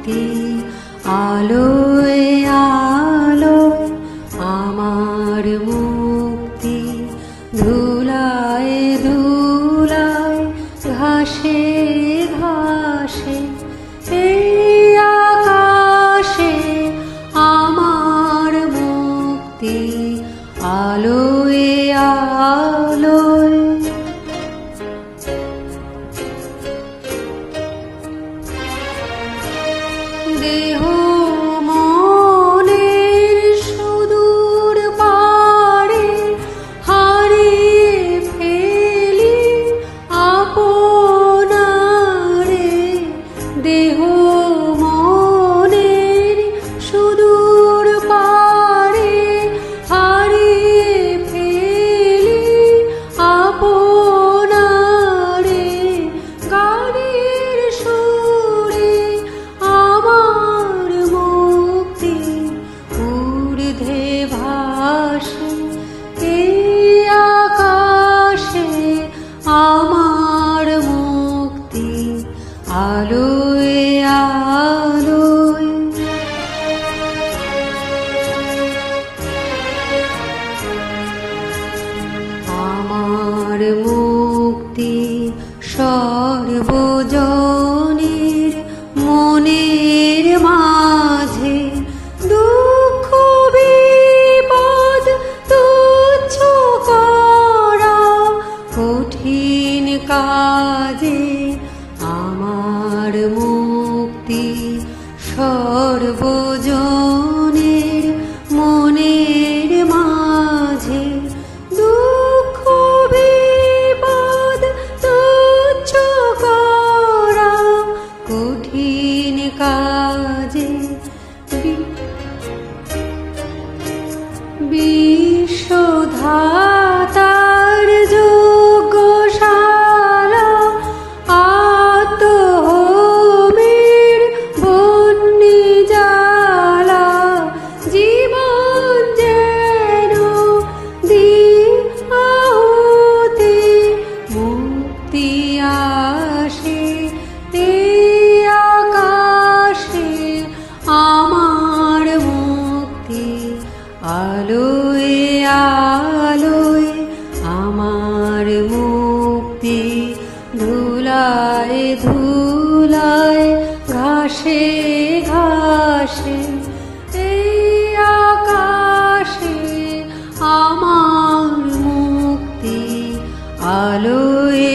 মুক্তি আলোয় আলোয় আমার মুক্তি ধুলায় ধুলায় ঘাসে ঘাসে এই আকাশে আমার মুক্তি আলোয় আলোয় দেহ মনের সুদূর পারে হারিয়ে ফেলি আপনারে দেহ মনের সুদূর পারে হারিয়ে ফেলি আপনারে গানের সুরে আমার মুক্তি ঊর্ধ্বে ভাসে এই আকাশে আমার মুক্তি আলোয় আলোয় আমার মুক্তি সর্বজনের মনের মাঝে দুঃখ বিপদ তুচ্ছ করা কঠিন কাজে আমার মুক্তি সর্বজনের মনের মাঝে দুঃখ বিপদ তুচ্ছ করা কঠিন কাজে বিশ্বধাতার যজ্ঞশালা আত্মহোমের বন্যি জ্বালা জীবন যেন আহুতি মুক্তি আসে এই আকাশে আমার মুক্তি আলোয় আলোয় আমার মুক্তি ধুলায় ধুলায় ঘাসে ঘাসে এই আকাশে আমার মুক্তি আলোয়